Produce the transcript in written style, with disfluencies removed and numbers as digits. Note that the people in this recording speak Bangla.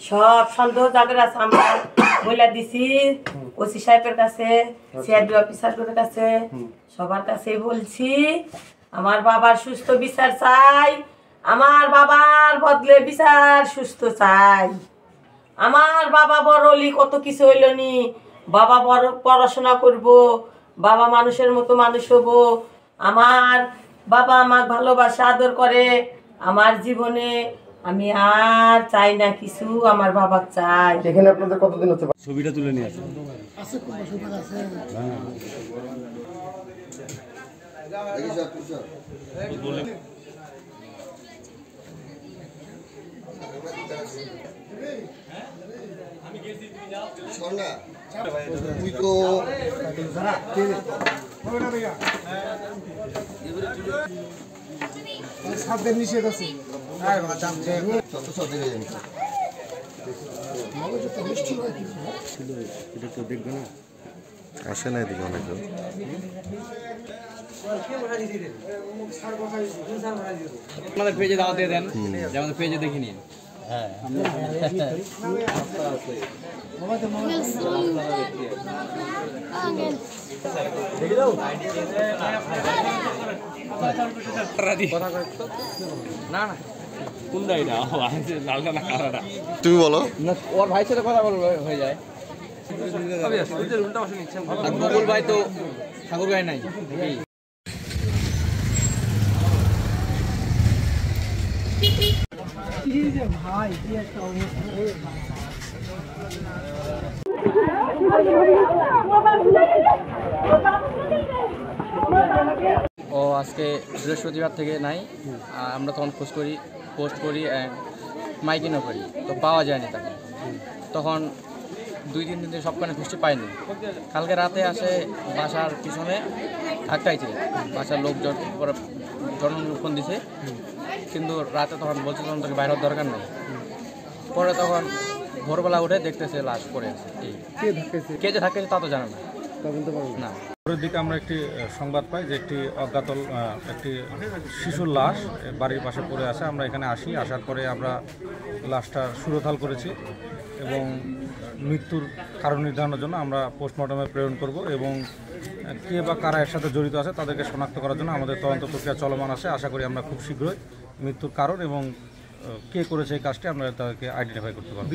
সব সন্দেহ যাদের আছে আমরা বলে দিছি ওসি সাহেবের কাছে, সিআরডি অফিসারদের কাছে, সবার কাছেই বলছি আমার বাবার সুস্থ বিচার চাই, আমার বাবার বদলে বিচার সুস্থ চাই। আমার বাবা বড়লি কত কিছু হইল নি, বাবা বড় পড়াশোনা করব, বাবা মানুষের মতো মানুষ হব, আমার বাবা আমাকে ভালোবাসা আদর করে। আমার জীবনে আমি আর চাই না কিছু, আমার বাবা চাই। এখানে আপনাদের কতদিন হচ্ছে? ছবিটা তুলে নিয়ে আসুন। নিষেধ আছে দেখবে না, আসে না এদিকে অনেকজন। আমাদের পেজে দাওয়াত দিয়ে দেন, যেমন পেজে দেখি নিন। না না কোনটা এটা লালটা না কালাটা তুমি বলো। না, ওর ভাইয়ের সাথে কথা বলবো হয়ে যায়। আর মুকুল ভাই তো ঠাকুর গায়ে নাই। ও আজকে বৃহস্পতিবার থেকে নাই, আমরা তখন খোঁজ করি, পোস্ট করি, মাইকিংও করি, তো পাওয়া যায়নি তাকে। তখন 2-3 দিন থেকে সবখানে খুঁজতে পাইনি। কালকে রাতে আসে বাসার পিছনে আটকাইছে, বাসার লোকজন পরে ফোন দিছে, কিন্তু রাতে তখন বলছে তখন তোকে বাইরের দরকার নেই। পরে তখন ভোরবেলা উঠে দেখতেছে লাশ পড়ে আছে। কে যে থাকতেছে তা তো জানে না, না। পরের দিকে আমরা একটি সংবাদ পাই যে একটি অজ্ঞাত একটি শিশুর লাশ বাড়ির পাশে পড়ে আছে। আমরা এখানে আসার পরে আমরা লাশটা সুরতাল করেছি এবং মৃত্যুর কারণ নির্ধারণের জন্য আমরা পোস্টমর্টমে প্রেরণ করব এবং কে বা কারা এর সাথে জড়িত আছে তাদেরকে শনাক্ত করার জন্য আমাদের তদন্ত প্রক্রিয়া চলমান আছে। আশা করি আমরা খুব শীঘ্রই মৃত্যুর কারণ এবং কে করেছে এই কাজটি আমরা তাদেরকে আইডেন্টিফাই করতে পারব।